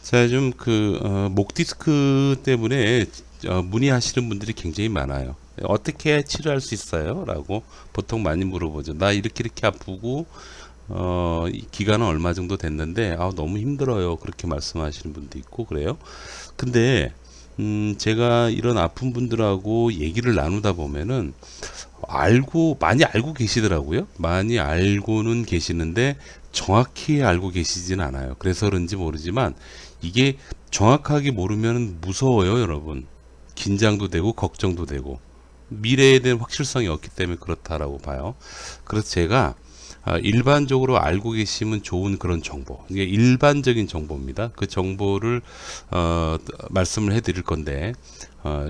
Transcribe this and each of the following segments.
자, 요즘 목 디스크 때문에 문의하시는 분들이 굉장히 많아요. 어떻게 치료할 수 있어요? 라고 보통 많이 물어보죠. 나 이렇게 아프고 이 기간은 얼마 정도 됐는데 너무 힘들어요. 그렇게 말씀하시는 분도 있고 그래요. 근데 제가 이런 아픈 분들하고 얘기를 나누다 보면은 많이 알고 계시더라고요. 많이 알고는 계시는데 정확히 알고 계시진 않아요. 그래서 그런지 모르지만 이게 정확하게 모르면 무서워요, 여러분. 긴장도 되고 걱정도 되고 미래에 대한 확실성이 없기 때문에 그렇다라고 봐요. 그래서 제가 일반적으로 알고 계시면 좋은 그런 정보, 이게 일반적인 정보입니다. 그 정보를 말씀을 해드릴 건데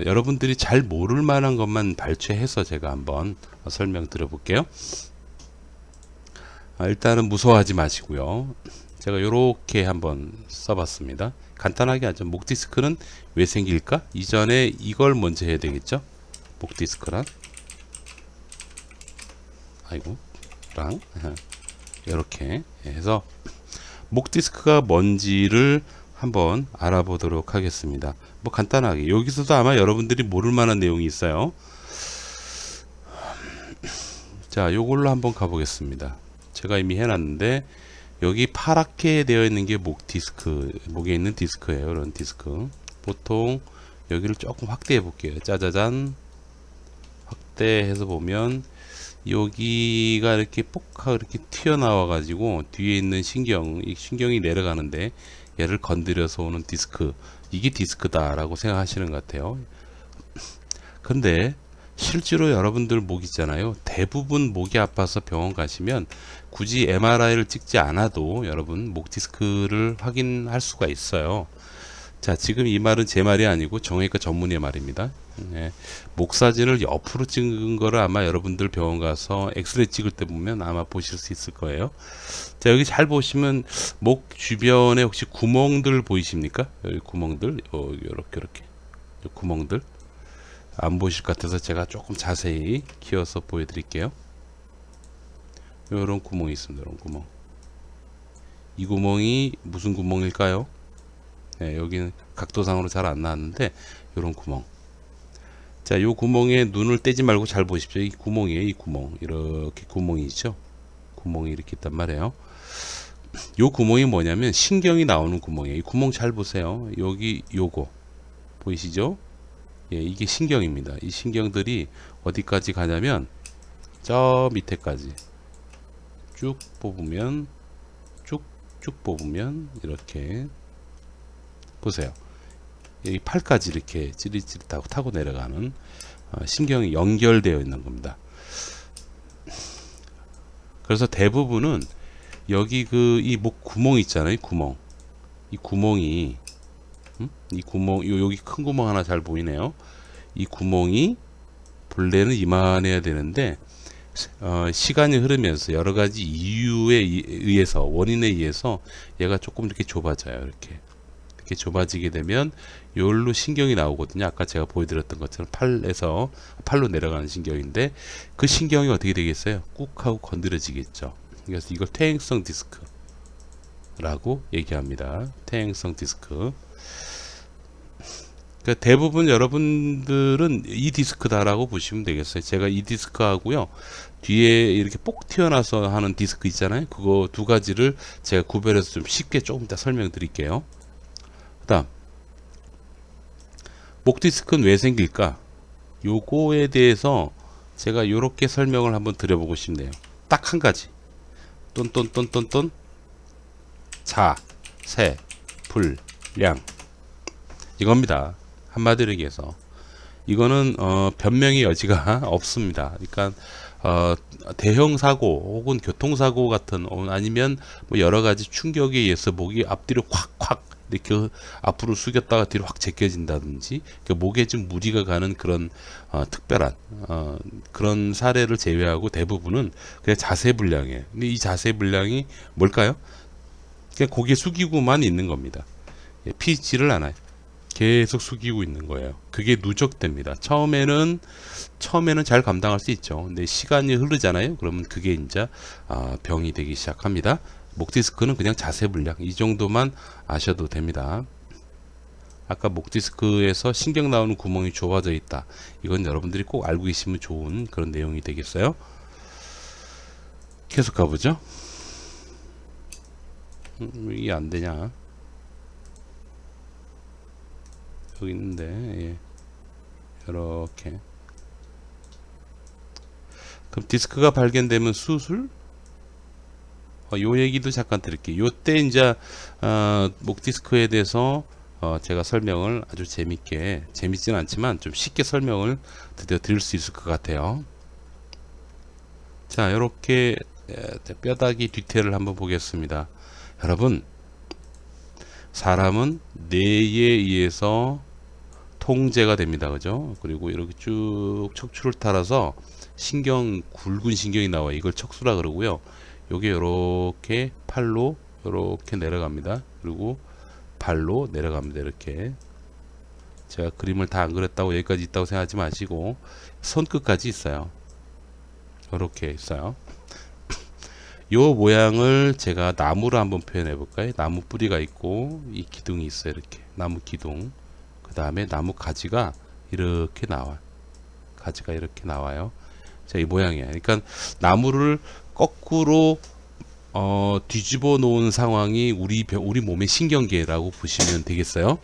여러분들이 잘 모를 만한 것만 발췌해서 제가 한번 설명드려 볼게요. 일단은 무서워하지 마시고요. 제가 이렇게 한번 써봤습니다. 간단하게 하죠. 목 디스크는 왜 생길까? 이전에 이걸 먼저 해야 되겠죠. 목 디스크란 랑 이렇게 해서 목 디스크가 뭔지를 한번 알아보도록 하겠습니다. 뭐 간단하게 여기서도 아마 여러분들이 모를 만한 내용이 있어요. 자, 요걸로 한번 가보겠습니다. 제가 이미 해놨는데 여기 파랗게 되어 있는 게 목 디스크, 목에 있는 디스크예요. 이런 디스크. 보통 여기를 조금 확대해 볼게요. 짜자잔. 확대해서 보면 여기가 이렇게 폭하고 이렇게 튀어나와 가지고 뒤에 있는 이 신경이 내려가는데 얘를 건드려서 오는 디스크, 이게 디스크다라고 생각하시는 것 같아요. 근데 실제로 여러분들 목 있잖아요. 대부분 목이 아파서 병원 가시면 굳이 MRI를 찍지 않아도 여러분 목 디스크를 확인할 수가 있어요. 자, 지금 이 말은 제 말이 아니고 정형외과 전문의 말입니다. 목 사진을 옆으로 찍은 거를 아마 여러분들 병원 가서 엑스레이 찍을 때 보면 아마 보실 수 있을 거예요. 자, 여기 잘 보시면 목 주변에 혹시 구멍들 보이십니까? 여기 구멍들, 이렇게 구멍들 안 보실 것 같아서 제가 조금 자세히 키워서 보여드릴게요. 이런 구멍이 있습니다. 이런 구멍. 이 구멍이 무슨 구멍일까요? 여기는 각도상으로 잘 안 나왔는데 이런 구멍. 자, 요 구멍에 눈을 떼지 말고 잘 보십시오. 이 구멍이에요. 이 구멍. 이렇게 구멍이 있죠. 구멍이 이렇게 있단 말이에요. 요 구멍이 뭐냐면 신경이 나오는 구멍이에요. 이 구멍 잘 보세요. 여기 요거 보이시죠? 예, 이게 신경입니다. 이 신경들이 어디까지 가냐면 저 밑에까지 쭉 뽑으면 쭉쭉 뽑으면 이렇게 보세요. 여기 팔까지 이렇게 찌릿찌릿하고 타고 내려가는 신경이 연결되어 있는 겁니다. 그래서 대부분은 여기 이 목 구멍 있잖아요. 구멍. 이 구멍이 이 구멍 여기 큰 구멍 하나 잘 보이네요. 이 구멍이 본래는 이만해야 되는데 시간이 흐르면서 여러 가지 이유에 의해서 원인에 의해서 얘가 조금 이렇게 좁아져요. 이렇게 좁아지게 되면 요로 신경이 나오거든요. 아까 제가 보여드렸던 것처럼 팔로 내려가는 신경인데 그 신경이 어떻게 되겠어요? 꾹 하고 건드려지겠죠. 그래서 이걸 퇴행성 디스크라고 얘기합니다. 퇴행성 디스크. 그러니까 대부분 여러분들은 이 디스크다라고 보시면 되겠어요. 제가 이 디스크하고요, 뒤에 이렇게 뽁 튀어나와서 하는 디스크 있잖아요. 그거 두 가지를 제가 구별해서 좀 쉽게 조금 이따 설명드릴게요. 그 다음 목 디스크는 왜 생길까? 요거에 대해서 제가 요렇게 설명을 한번 드려보고 싶네요. 딱 한 가지. 똔똔똔똔똔 자, 세, 불, 량 이겁니다. 한마디로 얘기해서 이거는 변명의 여지가 없습니다. 그러니까 대형 사고 혹은 교통사고 같은 아니면 뭐 여러 가지 충격에 의해서 목이 앞뒤로 확 이렇게 앞으로 숙였다가 뒤로 확 제껴진다든지 목에 좀 무리가 가는 그런 특별한 그런 사례를 제외하고 대부분은 그냥 자세 불량이에요. 근데 이 자세 불량이 뭘까요? 그냥 고개 숙이고만 있는 겁니다. 피지를 않아요. 계속 숙이고 있는 거예요. 그게 누적됩니다. 처음에는 잘 감당할 수 있죠. 근데 시간이 흐르잖아요. 그러면 그게 이제 병이 되기 시작합니다. 목 디스크는 그냥 자세 불량 이 정도만 아셔도 됩니다. 아까 목 디스크에서 신경 나오는 구멍이 좁아져 있다. 이건 여러분들이 꼭 알고 계시면 좋은 그런 내용이 되겠어요. 계속 가보죠. 이게 안 되냐? 여기 있는데, 예. 이렇게. 그럼 디스크가 발견되면 수술? 요 얘기도 잠깐 드릴게요. 요때 이제 목 디스크에 대해서 제가 설명을 아주 재밌게, 재밌지는 않지만 좀 쉽게 설명을 드디어 드릴 수 있을 것 같아요. 자, 이렇게 뼈다귀 뒤태를 한번 보겠습니다. 여러분, 사람은 뇌에 의해서 통제가 됩니다. 그죠? 그리고 이렇게 쭉 척추를 따라서 굵은 신경이 나와요. 이걸 척수라 그러고요. 요게 요렇게 팔로 요렇게 내려갑니다. 그리고 발로 내려갑니다. 이렇게. 제가 그림을 다 안 그렸다고 여기까지 있다고 생각하지 마시고 손끝까지 있어요. 이렇게 있어요. 요 모양을 제가 나무로 한번 표현해 볼까요? 나무 뿌리가 있고 이 기둥이 있어요. 이렇게 나무 기둥. 그 다음에 나무 가지가 이렇게 나와요. 가지가 이렇게 나와요. 자, 이 모양이에요. 그러니까 나무를 거꾸로 뒤집어 놓은 상황이 우리 몸의 신경계라고 보시면 되겠어요.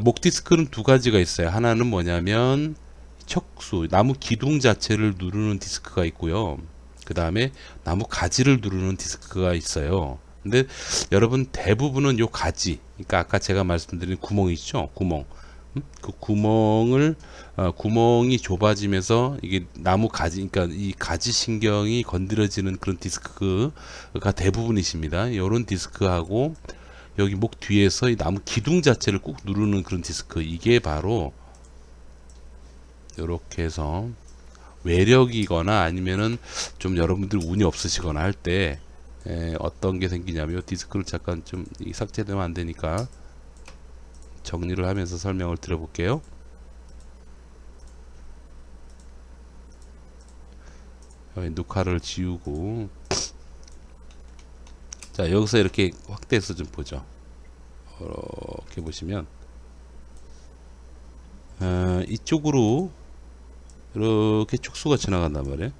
목 디스크는 두 가지가 있어요. 하나는 뭐냐면 척수, 나무 기둥 자체를 누르는 디스크가 있고요. 그 다음에 나무 가지를 누르는 디스크가 있어요. 근데 여러분 대부분은 요 가지, 그러니까 아까 제가 말씀드린 구멍 있죠? 구멍. 그 구멍이 좁아지면서 이게 나무 가지, 그러니까 이 가지 신경이 건드려지는 그런 디스크가 대부분이십니다. 이런 디스크하고 여기 목 뒤에서 이 나무 기둥 자체를 꾹 누르는 그런 디스크, 이게 바로 이렇게 해서 외력이거나 아니면은 좀 여러분들 운이 없으시거나 할 때 어떤 게 생기냐면 디스크를 잠깐 좀 삭제되면 안 되니까 정리를 하면서 설명을 드려볼게요. 녹화를 지우고, 자, 여기서 이렇게 확대해서 좀 보죠. 이렇게 보시면 이쪽으로 이렇게 축수가 지나간단 말이에요.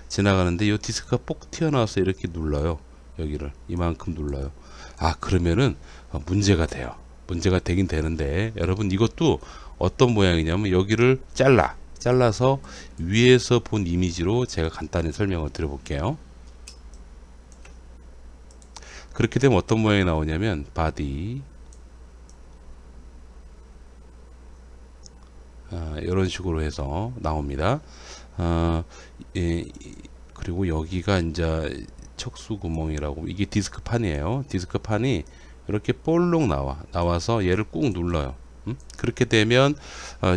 지나가는데 이 디스크가 뽁 튀어나와서 이렇게 눌러요. 여기를 이만큼 눌러요. 그러면은 문제가 돼요. 문제가 되긴 되는데, 여러분 이것도 어떤 모양이냐면 여기를 잘라서 위에서 본 이미지로 제가 간단히 설명을 드려볼게요. 그렇게 되면 어떤 모양이 나오냐면 바디, 이런 식으로 해서 나옵니다. 그리고 여기가 이제 척수 구멍이라고, 이게 디스크판이에요. 디스크판이 이렇게 볼록 나와서 얘를 꾹 눌러요. 그렇게 되면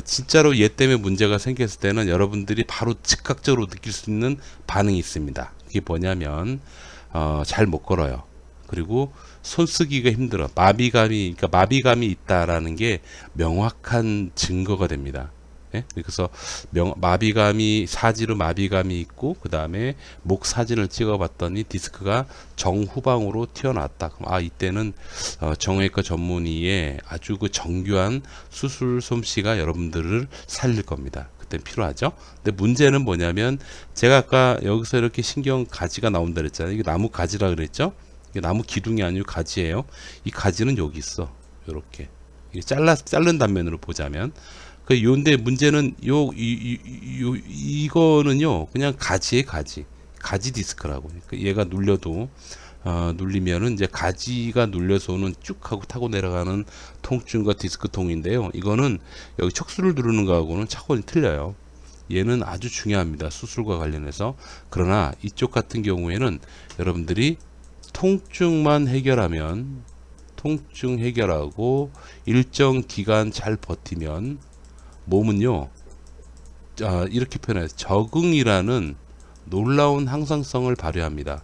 진짜로 얘 때문에 문제가 생겼을 때는 여러분들이 바로 즉각적으로 느낄 수 있는 반응이 있습니다. 그게 뭐냐면 잘 못 걸어요. 그리고 손 쓰기가 힘들어. 그러니까 마비감이 있다라는 게 명확한 증거가 됩니다. 예? 그래서 사지로 마비감이 있고, 그 다음에 목 사진을 찍어봤더니 디스크가 정후방으로 튀어나왔다. 그럼 이때는 정형외과 전문의의 아주 그 정교한 수술 솜씨가 여러분들을 살릴 겁니다. 그때 필요하죠. 근데 문제는 뭐냐면 제가 아까 여기서 이렇게 신경 가지가 나온다 그랬잖아요. 이게 나무 가지라 그랬죠. 이게 나무 기둥이 아니고 가지예요. 이 가지는 여기 있어. 요렇게 자른 단면으로 보자면. 근데 문제는 이거는요 그냥 가지에 가지 디스크라고. 얘가 눌리면은 이제 가지가 눌려서 오는 쭉 하고 타고 내려가는 통증과 디스크통인데요. 이거는 여기 척수를 누르는 거하고는 차원이 틀려요. 얘는 아주 중요합니다. 수술과 관련해서. 그러나 이쪽 같은 경우에는 여러분들이 통증만 해결하면, 통증 해결하고 일정 기간 잘 버티면 몸은요, 이렇게 표현해요. 적응이라는 놀라운 항상성을 발휘합니다.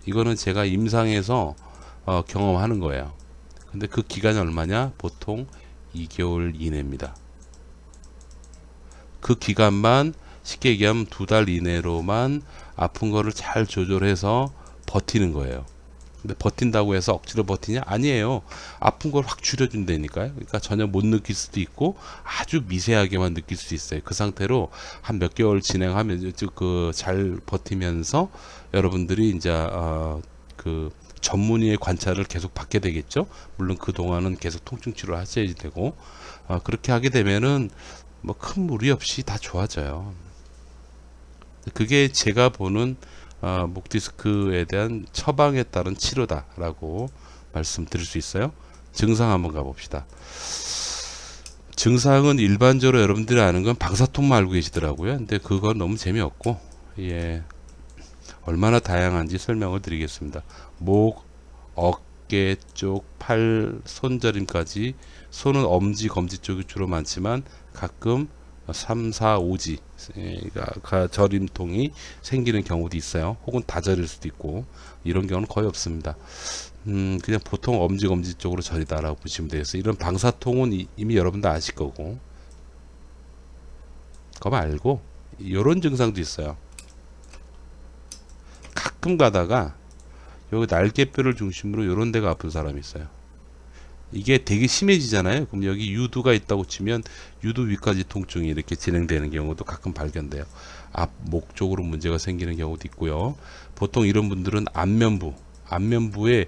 이거는 제가 임상에서 경험하는 거예요. 근데 그 기간이 얼마냐? 보통 2개월 이내입니다. 그 기간만 쉽게 얘기하면 2달 이내로만 아픈 거를 잘 조절해서 버티는 거예요. 근데 버틴다고 해서 억지로 버티냐? 아니에요. 아픈 걸 확 줄여준다니까요. 그러니까 전혀 못 느낄 수도 있고 아주 미세하게만 느낄 수 있어요. 그 상태로 한 몇 개월 진행하면 그 잘 버티면서 여러분들이 이제 그 전문의의 관찰을 계속 받게 되겠죠. 물론 그 동안은 계속 통증 치료를 하셔야 되고 그렇게 하게 되면은 뭐 큰 무리 없이 다 좋아져요. 그게 제가 보는 목 디스크에 대한 처방에 따른 치료다라고 말씀드릴 수 있어요. 증상 한번 가봅시다. 증상은 일반적으로 여러분들이 아는 건 방사통만 알고 계시더라고요. 근데 그건 너무 재미없고, 예, 얼마나 다양한지 설명을 드리겠습니다. 목, 어깨 쪽, 팔, 손저림까지. 손은 엄지, 검지 쪽이 주로 많지만 가끔 3, 4, 5지가 저림통이 생기는 경우도 있어요. 혹은 다 저릴 수도 있고 이런 경우는 거의 없습니다. 그냥 보통 엄지, 검지 쪽으로 저리다라고 보시면 되겠어요. 이런 방사통은 이미 여러분도 아실 거고 그거 말고 이런 증상도 있어요. 가끔 가다가 여기 날개뼈를 중심으로 이런 데가 아픈 사람이 있어요. 이게 되게 심해지잖아요. 그럼 여기 유두가 있다고 치면 유두 위까지 통증이 이렇게 진행되는 경우도 가끔 발견돼요. 앞목 쪽으로 문제가 생기는 경우도 있고요. 보통 이런 분들은 안면부에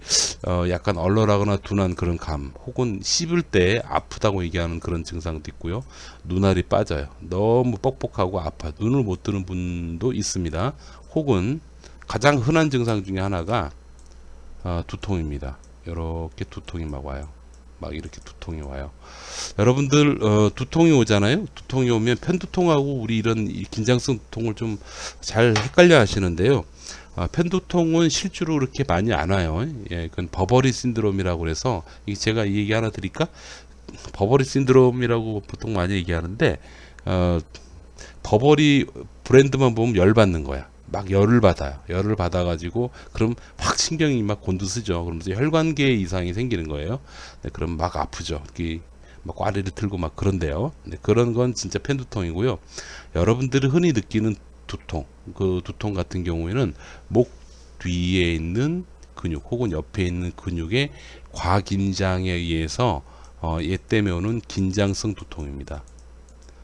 약간 얼얼하거나 둔한 그런 감, 혹은 씹을 때 아프다고 얘기하는 그런 증상도 있고요. 눈알이 빠져요. 너무 뻑뻑하고 아파. 눈을 못 뜨는 분도 있습니다. 혹은 가장 흔한 증상 중에 하나가 두통입니다. 이렇게 두통이 막 와요. 막 이렇게 두통이 와요. 여러분들 두통이 오잖아요. 두통이 오면 편두통하고 우리 이런 긴장성 두통을 좀 잘 헷갈려 하시는데요. 편두통은 실제로 그렇게 많이 안 와요. 예, 그건 버버리 신드롬이라고 그래서 제가 이 얘기 하나 드릴까? 버버리 신드롬이라고 보통 많이 얘기하는데 버버리 브랜드만 보면 열받는 거야. 막 열을 받아요. 열을 받아가지고 그럼 확 신경이 막 곤두서죠. 그러면서 혈관계 이상이 생기는 거예요. 네, 그럼 막 아프죠. 막 꽈리를 틀고 막 그런데요. 네, 그런 건 진짜 편두통이고요. 여러분들이 흔히 느끼는 두통, 그 두통 같은 경우에는 목 뒤에 있는 근육 혹은 옆에 있는 근육의 과긴장에 의해서 얘 때문에 오는 긴장성 두통입니다.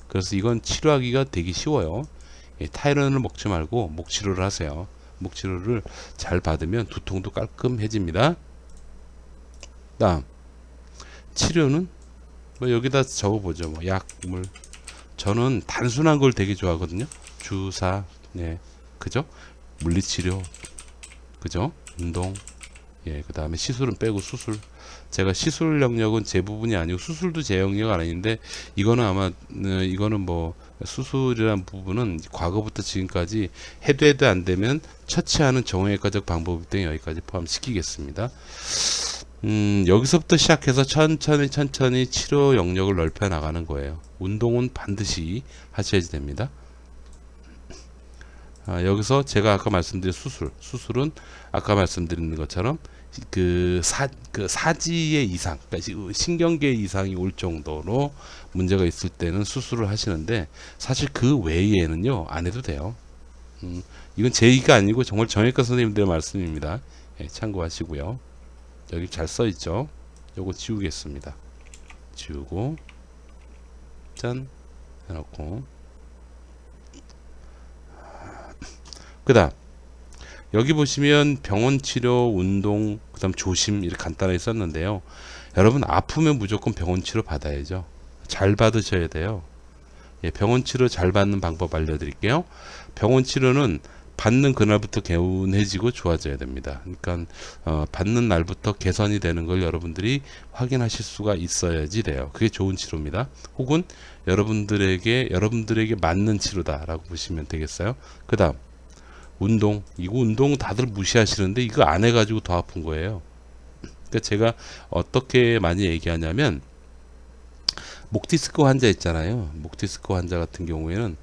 그래서 이건 치료하기가 되게 쉬워요. 타이레놀을 먹지 말고 목 치료를 하세요. 목 치료를 잘 받으면 두통도 깔끔해집니다. 다음 치료는 뭐 여기다 적어보죠. 뭐 약물. 저는 단순한 걸 되게 좋아하거든요. 주사, 네, 그죠? 물리치료, 그죠? 운동, 예, 그 다음에 시술은 빼고 수술. 제가 시술 영역은 제 부분이 아니고 수술도 제 영역 아닌데 이거는 아마 이거는 뭐 수술이란 부분은 과거부터 지금까지 해도 안 되면 처치하는 정형외과적 방법 등 여기까지 포함시키겠습니다. 여기서부터 시작해서 천천히 치료 영역을 넓혀 나가는 거예요. 운동은 반드시 하셔야 됩니다. 여기서 제가 아까 말씀드린 수술은 아까 말씀드린 것처럼 그 사지의 이상, 그러니까 신경계 이상이 올 정도로 문제가 있을 때는 수술을 하시는데 사실 그 외에는요 안 해도 돼요. 이건 제 얘기가 아니고 정말 정형외과 선생님들의 말씀입니다. 예, 참고하시고요. 여기 잘 써 있죠. 요거 지우겠습니다. 지우고 짠 해놓고 그 다음 여기 보시면 병원 치료, 운동, 그 다음 조심 이렇게 간단하게 썼는데요. 여러분 아프면 무조건 병원 치료 받아야죠. 잘 받으셔야 돼요. 예, 병원 치료 잘 받는 방법 알려드릴게요. 병원 치료는 받는 그날부터 개운해지고 좋아져야 됩니다. 그러니까 받는 날부터 개선이 되는 걸 여러분들이 확인하실 수가 있어야지 돼요. 그게 좋은 치료입니다. 혹은 여러분들에게 맞는 치료다라고 보시면 되겠어요. 그 다음 운동. 이거 운동 다들 무시하시는데 이거 안 해가지고 더 아픈 거예요. 그러니까 제가 어떻게 많이 얘기하냐면 목 디스크 환자 있잖아요. 목 디스크 환자 같은 경우에는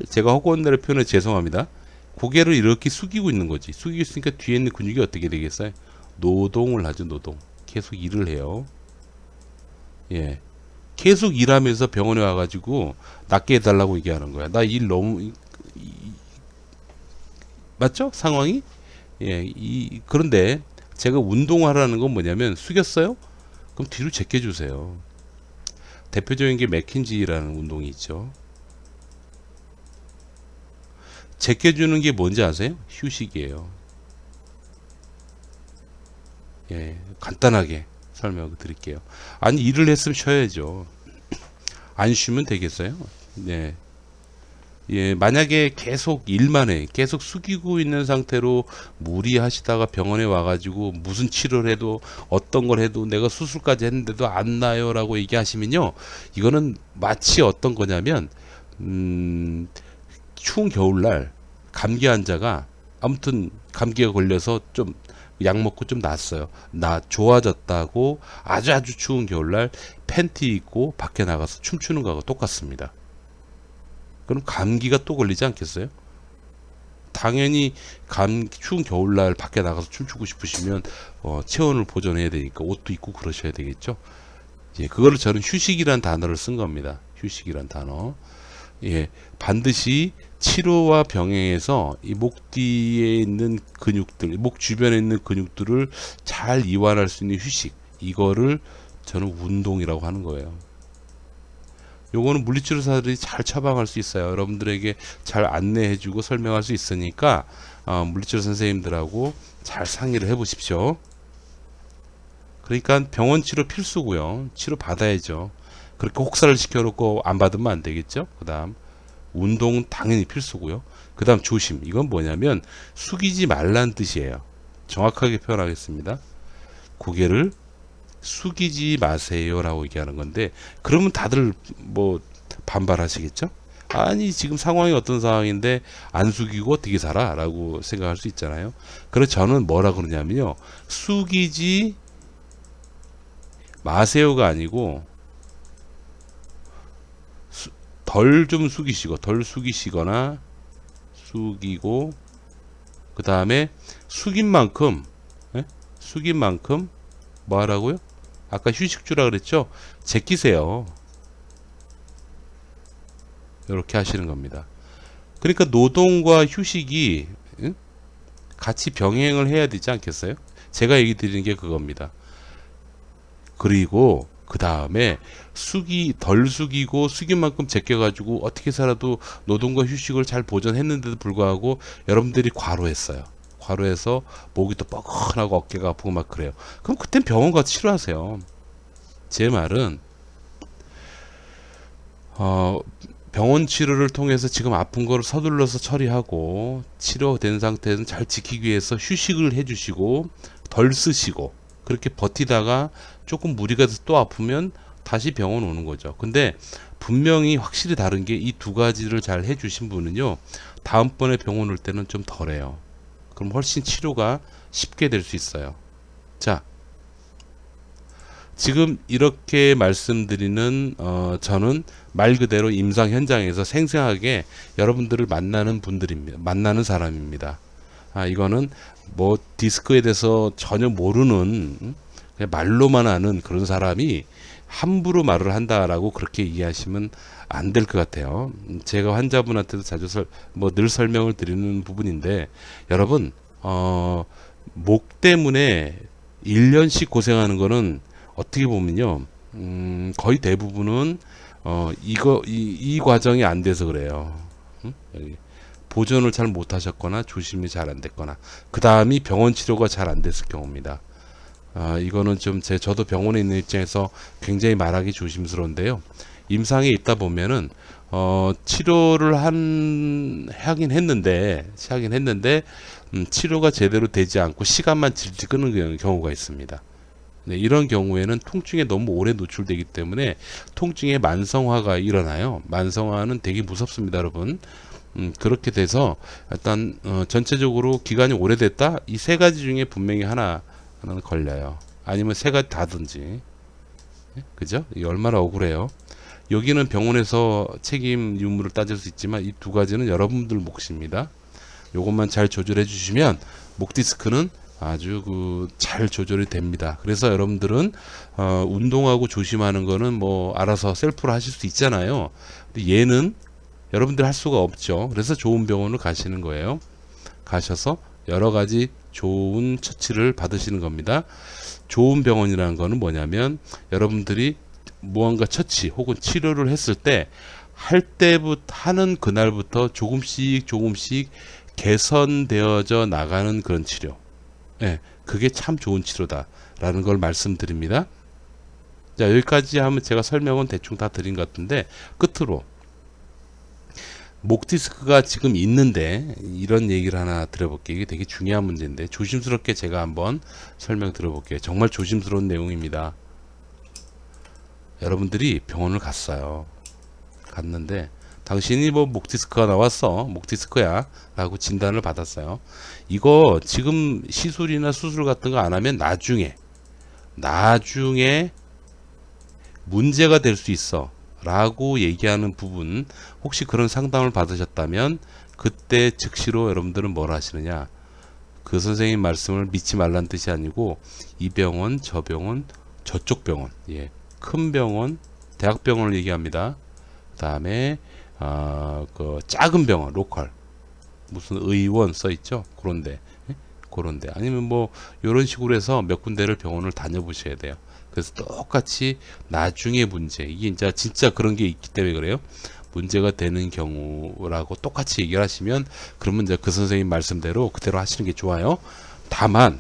제가 허구한 날의 표현에 죄송합니다. 고개를 이렇게 숙이고 있는 거지. 숙이고 있으니까 뒤에 있는 근육이 어떻게 되겠어요? 노동을 하죠. 노동. 계속 일을 해요. 예. 계속 일하면서 병원에 와가지고 낫게 해달라고 얘기하는 거야. 나 일 너무 맞죠? 상황이. 예, 그런데 제가 운동하라는 건 뭐냐면 숙였어요? 그럼 뒤로 제껴주세요. 대표적인 게 맥킨지라는 운동이 있죠. 제껴주는 게 뭔지 아세요? 휴식이에요. 예, 간단하게 설명을 드릴게요. 아니, 일을 했으면 쉬어야죠. 안 쉬면 되겠어요? 네. 예, 만약에 계속 일만 해, 계속 숙이고 있는 상태로 무리하시다가 병원에 와가지고 무슨 치료를 해도 어떤 걸 해도 내가 수술까지 했는데도 안 나요라고 얘기하시면요, 이거는 마치 어떤 거냐면, 추운 겨울날 감기 환자가 아무튼 감기가 걸려서 좀 약 먹고 좀 낫어요. 나 좋아졌다고 아주 추운 겨울날 팬티 입고 밖에 나가서 춤추는 거하고 똑같습니다. 그럼 감기가 또 걸리지 않겠어요? 당연히 추운 겨울날 밖에 나가서 춤추고 싶으시면 체온을 보존해야 되니까 옷도 입고 그러셔야 되겠죠. 예, 그거를 저는 휴식이란 단어를 쓴 겁니다. 휴식이란 단어. 예, 반드시 치료와 병행해서 이 목 뒤에 있는 근육들, 목 주변에 있는 근육들을 잘 이완할 수 있는 휴식, 이거를 저는 운동이라고 하는 거예요. 요거는 물리치료사들이 잘 처방할 수 있어요. 여러분들에게 잘 안내해주고 설명할 수 있으니까 물리치료 선생님들하고 잘 상의를 해보십시오. 그러니까 병원 치료 필수고요. 치료 받아야죠. 그렇게 혹사를 시켜놓고 안 받으면 안 되겠죠. 그 다음 운동 당연히 필수고요. 그 다음 조심. 이건 뭐냐면 숙이지 말란 뜻이에요. 정확하게 표현하겠습니다. 고개를 숙이지 마세요 라고 얘기하는 건데, 그러면 다들 뭐 반발하시겠죠. 아니 지금 상황이 어떤 상황인데 안 숙이고 어떻게 살아 라고 생각할 수 있잖아요. 그래서 저는 뭐라 그러냐면요, 숙이지 마세요가 아니고 덜 좀 숙이시고, 덜 숙이시거나 숙이고, 그 다음에 숙인 만큼, 예? 숙인 만큼 뭐 하라고요? 아까 휴식 주라 그랬죠? 제끼세요. 이렇게 하시는 겁니다. 그러니까 노동과 휴식이 같이 병행을 해야 되지 않겠어요? 제가 얘기 드리는 게 그겁니다. 그리고 그 다음에 덜 숙이고 숙인 만큼 제껴가지고 어떻게 살아도 노동과 휴식을 잘 보존했는데도 불구하고 여러분들이 과로했어요. 과로해서 목이 또 뻐근하고 어깨가 아프고 막 그래요. 그럼 그땐 병원 가서 치료하세요. 제 말은 병원 치료를 통해서 지금 아픈 거를 서둘러서 처리하고 치료된 상태는 잘 지키기 위해서 휴식을 해주시고 덜 쓰시고 그렇게 버티다가 조금 무리가 돼서 또 아프면 다시 병원 오는 거죠. 근데 분명히 확실히 다른 게 이 두 가지를 잘 해주신 분은요, 다음번에 병원 올 때는 좀 덜해요. 그럼 훨씬 치료가 쉽게 될 수 있어요. 자, 지금 이렇게 말씀드리는 저는 말 그대로 임상 현장에서 생생하게 여러분들을 만나는 분들입니다. 만나는 사람입니다. 이거는 뭐 디스크에 대해서 전혀 모르는, 그냥 말로만 아는 그런 사람이 함부로 말을 한다라고 그렇게 이해하시면 안 될 것 같아요. 제가 환자분한테도 자주 늘 설명을 드리는 부분인데, 여러분 목 때문에 1년씩 고생하는 거는 어떻게 보면요, 거의 대부분은 이 과정이 안 돼서 그래요. 여기 보존을 잘 못하셨거나 조심이 잘 안 됐거나 그 다음이 병원 치료가 잘 안 됐을 경우입니다. 이거는 좀 저도 병원에 있는 입장에서 굉장히 말하기 조심스러운데요. 임상에 있다 보면은 치료를 하긴 했는데 치료가 제대로 되지 않고 시간만 질질 끄는 경우가 있습니다. 네, 이런 경우에는 통증에 너무 오래 노출되기 때문에 통증의 만성화가 일어나요. 만성화는 되게 무섭습니다, 여러분. 그렇게 돼서 일단 전체적으로 기간이 오래됐다, 이 세 가지 중에 분명히 하나는 걸려요. 아니면 세 가지 다든지. 그죠? 이게 얼마나 억울해요. 여기는 병원에서 책임 유무를 따질 수 있지만 이 두 가지는 여러분들 몫입니다. 요것만 잘 조절해 주시면 목 디스크는 아주 잘 조절이 됩니다. 그래서 여러분들은 운동하고 조심하는 거는 뭐 알아서 셀프로 하실 수 있잖아요. 근데 얘는 여러분들 할 수가 없죠. 그래서 좋은 병원을 가시는 거예요. 가셔서 여러 가지 좋은 처치를 받으시는 겁니다. 좋은 병원이라는 거는 뭐냐면 여러분들이 무언가 처치 혹은 치료를 했을 때 할 때부터 하는 그날부터 조금씩 조금씩 개선되어져 나가는 그런 치료. 예, 그게 참 좋은 치료다라는 걸 말씀드립니다. 자, 여기까지 하면 제가 설명은 대충 다 드린 것 같은데 끝으로 목 디스크가 지금 있는데 이런 얘기를 하나 드려볼게요. 이게 되게 중요한 문제인데 조심스럽게 제가 한번 설명 드려볼게요. 정말 조심스러운 내용입니다. 여러분들이 병원을 갔는데 당신이 뭐 목 디스크가 나왔어, 목 디스크야 라고 진단을 받았어요. 이거 지금 시술이나 수술 같은 거 안 하면 나중에 문제가 될 수 있어 라고 얘기하는 부분, 혹시 그런 상담을 받으셨다면 그때 즉시로 여러분들은 뭘 하시느냐, 그 선생님 말씀을 믿지 말란 뜻이 아니고 이 병원, 저 병원, 저쪽 병원, 예, 큰 병원, 대학병원을 얘기합니다. 그 다음에 그 작은 병원, 로컬, 무슨 의원 써있죠, 그런데, 예? 그런데 아니면 뭐 이런 식으로 해서 몇 군데를 병원을 다녀보셔야 돼요. 그래서 똑같이 나중에 문제, 이게 이제 진짜 그런 게 있기 때문에 그래요. 문제가 되는 경우라고 똑같이 얘기를 하시면 그러면 이제 그 선생님 말씀대로 그대로 하시는 게 좋아요. 다만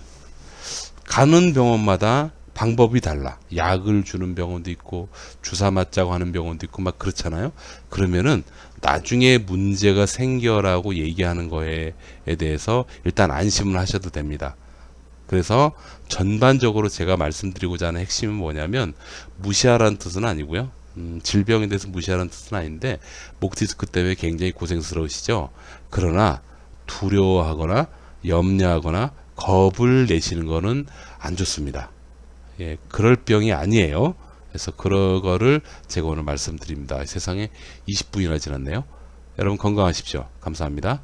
가는 병원마다 방법이 달라. 약을 주는 병원도 있고 주사 맞자고 하는 병원도 있고 막 그렇잖아요. 그러면은 나중에 문제가 생겨라고 얘기하는 거에 대해서 일단 안심을 하셔도 됩니다. 그래서 전반적으로 제가 말씀드리고자 하는 핵심은 뭐냐면 무시하라는 뜻은 아니고요. 질병에 대해서 무시하라는 뜻은 아닌데 목 디스크 때문에 굉장히 고생스러우시죠. 그러나 두려워하거나 염려하거나 겁을 내시는 거는 안 좋습니다. 예, 그럴 병이 아니에요. 그래서 그런 거를 제가 오늘 말씀드립니다. 세상에 20분이나 지났네요. 여러분 건강하십시오. 감사합니다.